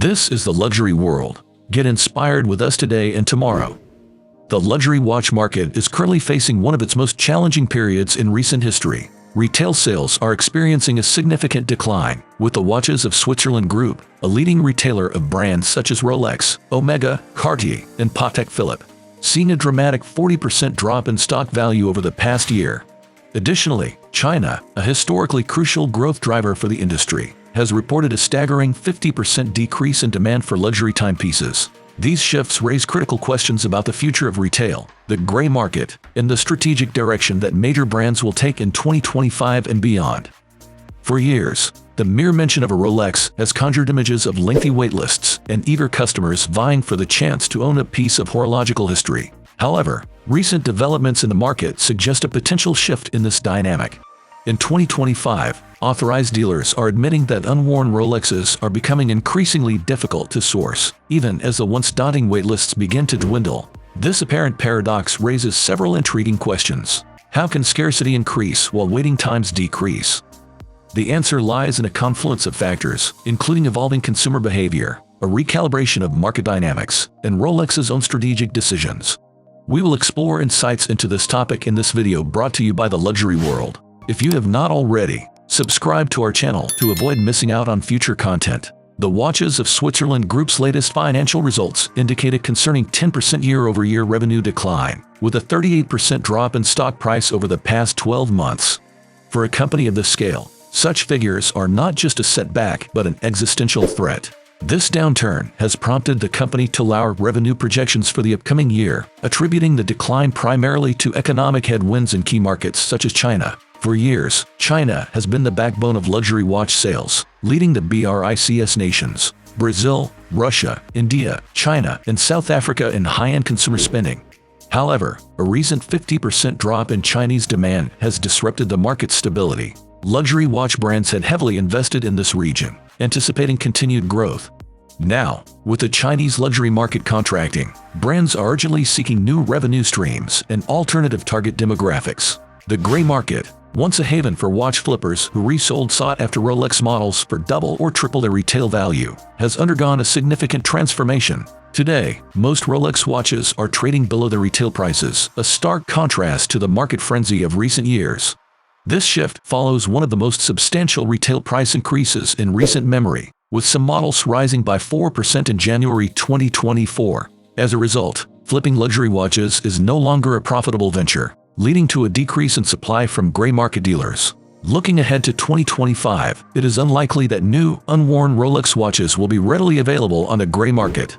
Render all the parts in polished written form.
This is the luxury world. Get inspired with us today and tomorrow. The luxury watch market is currently facing one of its most challenging periods in recent history. Retail sales are experiencing a significant decline, with the Watches of Switzerland Group, a leading retailer of brands such as Rolex, Omega, Cartier, and Patek Philippe, seeing a dramatic 40% drop in stock value over the past year. Additionally, China, a historically crucial growth driver for the industry, has reported a staggering 50% decrease in demand for luxury timepieces. These shifts raise critical questions about the future of retail, the gray market, and the strategic direction that major brands will take in 2025 and beyond. For years, the mere mention of a Rolex has conjured images of lengthy waitlists and eager customers vying for the chance to own a piece of horological history. However, recent developments in the market suggest a potential shift in this dynamic. In 2025, authorized dealers are admitting that unworn Rolexes are becoming increasingly difficult to source, even as the once daunting waitlists begin to dwindle. This apparent paradox raises several intriguing questions. How can scarcity increase while waiting times decrease? The answer lies in a confluence of factors, including evolving consumer behavior, a recalibration of market dynamics, and Rolex's own strategic decisions. We will explore insights into this topic in this video brought to you by the luxury world. If you have not already, subscribe to our channel to avoid missing out on future content. The Watches of Switzerland Group's latest financial results indicate a concerning 10% year-over-year revenue decline, with a 38% drop in stock price over the past 12 months. For a company of this scale, such figures are not just a setback but an existential threat. This downturn has prompted the company to lower revenue projections for the upcoming year, attributing the decline primarily to economic headwinds in key markets such as China. For years, China has been the backbone of luxury watch sales, leading the BRICS nations, Brazil, Russia, India, China, and South Africa in high-end consumer spending. However, a recent 50% drop in Chinese demand has disrupted the market's stability. Luxury watch brands had heavily invested in this region, anticipating continued growth. Now, with the Chinese luxury market contracting, brands are urgently seeking new revenue streams and alternative target demographics. The gray market, once a haven for watch flippers who resold sought-after Rolex models for double or triple their retail value, has undergone a significant transformation. Today, most Rolex watches are trading below their retail prices, a stark contrast to the market frenzy of recent years. This shift follows one of the most substantial retail price increases in recent memory, with some models rising by 4% in January 2024. As a result, flipping luxury watches is no longer a profitable venture, leading to a decrease in supply from gray market dealers. Looking ahead to 2025, it is unlikely that new, unworn Rolex watches will be readily available on the gray market.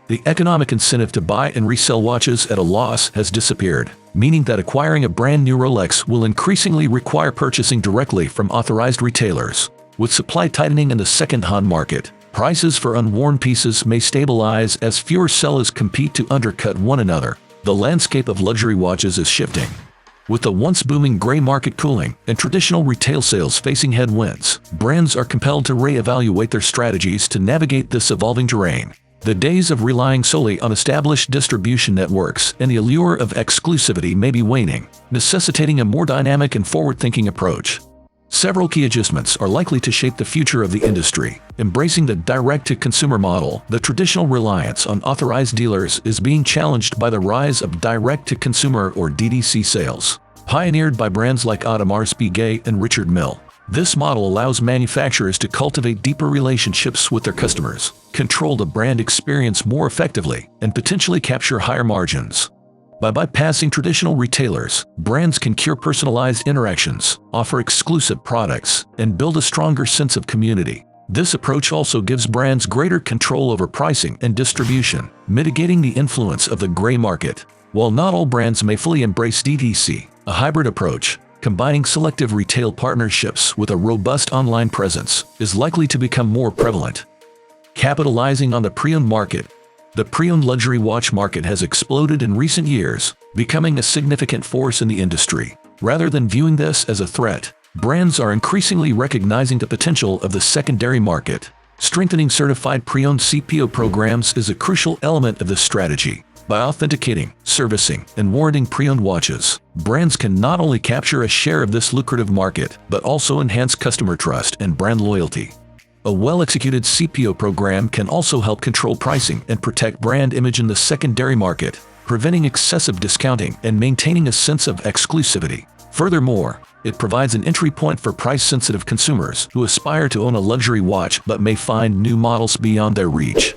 The economic incentive to buy and resell watches at a loss has disappeared, meaning that acquiring a brand new Rolex will increasingly require purchasing directly from authorized retailers. With supply tightening in the second-hand market, prices for unworn pieces may stabilize as fewer sellers compete to undercut one another. The landscape of luxury watches is shifting. With the once booming gray market cooling and traditional retail sales facing headwinds, brands are compelled to reevaluate their strategies to navigate this evolving terrain. The days of relying solely on established distribution networks and the allure of exclusivity may be waning, necessitating a more dynamic and forward-thinking approach. Several key adjustments are likely to shape the future of the industry. Embracing the direct-to-consumer model, the traditional reliance on authorized dealers is being challenged by the rise of direct-to-consumer or DTC sales. Pioneered by brands like Audemars Piguet and Richard Mille, this model allows manufacturers to cultivate deeper relationships with their customers, control the brand experience more effectively, and potentially capture higher margins. By bypassing traditional retailers, brands can cure personalized interactions, offer exclusive products, and build a stronger sense of community. This approach also gives brands greater control over pricing and distribution, mitigating the influence of the gray market. While not all brands may fully embrace DTC, a hybrid approach, combining selective retail partnerships with a robust online presence, is likely to become more prevalent. Capitalizing on the pre-owned market, the pre-owned luxury watch market has exploded in recent years, becoming a significant force in the industry. Rather than viewing this as a threat, brands are increasingly recognizing the potential of the secondary market. Strengthening certified pre-owned CPO programs is a crucial element of this strategy. By authenticating, servicing, and warranting pre-owned watches, brands can not only capture a share of this lucrative market, but also enhance customer trust and brand loyalty. A well-executed CPO program can also help control pricing and protect brand image in the secondary market, preventing excessive discounting and maintaining a sense of exclusivity. Furthermore, it provides an entry point for price-sensitive consumers who aspire to own a luxury watch but may find new models beyond their reach.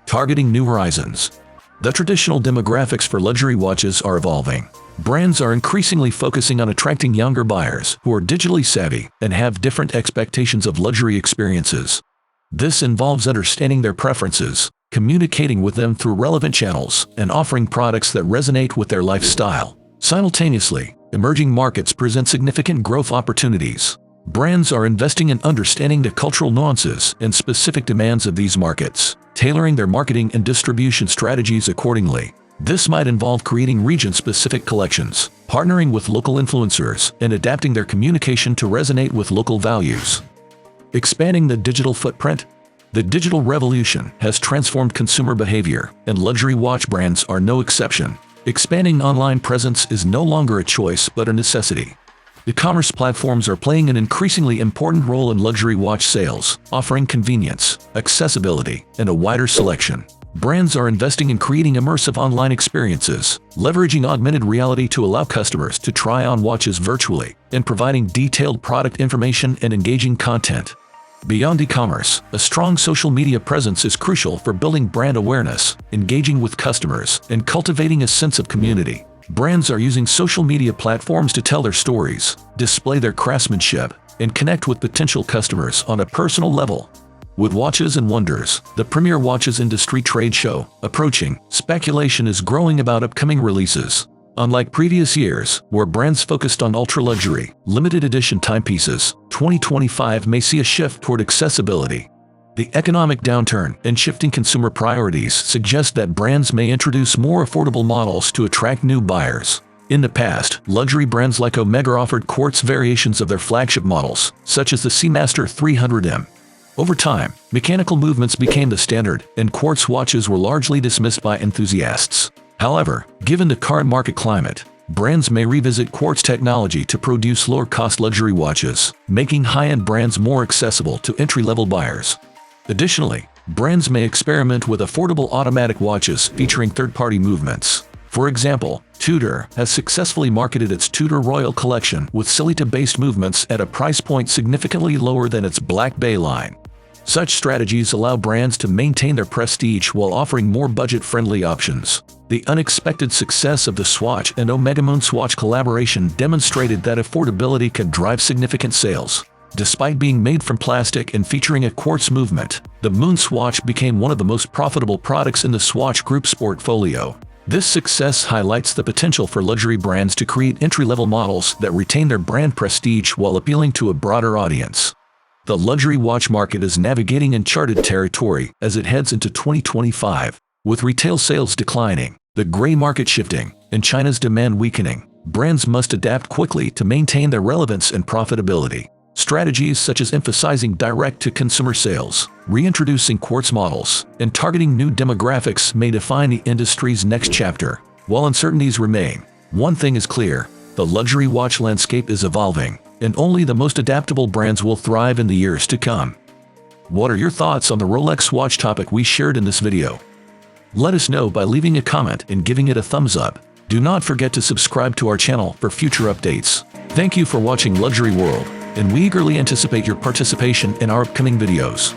Targeting new horizons. The traditional demographics for luxury watches are evolving. Brands are increasingly focusing on attracting younger buyers who are digitally savvy and have different expectations of luxury experiences. This involves understanding their preferences, communicating with them through relevant channels, and offering products that resonate with their lifestyle. Simultaneously, emerging markets present significant growth opportunities. Brands are investing in understanding the cultural nuances and specific demands of these markets, tailoring their marketing and distribution strategies accordingly. This might involve creating region-specific collections, partnering with local influencers, and adapting their communication to resonate with local values. Expanding the digital footprint. The digital revolution has transformed consumer behavior, and luxury watch brands are no exception. Expanding online presence is no longer a choice but a necessity. E-commerce platforms are playing an increasingly important role in luxury watch sales, offering convenience, accessibility, and a wider selection. Brands are investing in creating immersive online experiences, leveraging augmented reality to allow customers to try on watches virtually, and providing detailed product information and engaging content. Beyond e-commerce, a strong social media presence is crucial for building brand awareness, engaging with customers, and cultivating a sense of community. Brands are using social media platforms to tell their stories, display their craftsmanship, and connect with potential customers on a personal level. With Watches and Wonders, the premier watches industry trade show, approaching, speculation is growing about upcoming releases. Unlike previous years, where brands focused on ultra-luxury, limited edition timepieces, 2025 may see a shift toward accessibility. The economic downturn and shifting consumer priorities suggest that brands may introduce more affordable models to attract new buyers. In the past, luxury brands like Omega offered quartz variations of their flagship models, such as the Seamaster 300M. Over time, mechanical movements became the standard, and quartz watches were largely dismissed by enthusiasts. However, given the current market climate, brands may revisit quartz technology to produce lower-cost luxury watches, making high-end brands more accessible to entry-level buyers. Additionally, brands may experiment with affordable automatic watches featuring third-party movements. For example, Tudor has successfully marketed its Tudor Royal collection with Celita-based movements at a price point significantly lower than its Black Bay line. Such strategies allow brands to maintain their prestige while offering more budget-friendly options. The unexpected success of the Swatch and Omega Moon Swatch collaboration demonstrated that affordability can drive significant sales. Despite being made from plastic and featuring a quartz movement, the Moon Swatch became one of the most profitable products in the Swatch Group's portfolio. This success highlights the potential for luxury brands to create entry-level models that retain their brand prestige while appealing to a broader audience. The luxury watch market is navigating uncharted territory as it heads into 2025. With retail sales declining, the gray market shifting, and China's demand weakening, brands must adapt quickly to maintain their relevance and profitability. Strategies such as emphasizing direct-to-consumer sales, reintroducing quartz models, and targeting new demographics may define the industry's next chapter. While uncertainties remain, one thing is clear: the luxury watch landscape is evolving, and only the most adaptable brands will thrive in the years to come. What are your thoughts on the Rolex watch topic we shared in this video? Let us know by leaving a comment and giving it a thumbs up. Do not forget to subscribe to our channel for future updates. Thank you for watching Luxury World, and we eagerly anticipate your participation in our upcoming videos.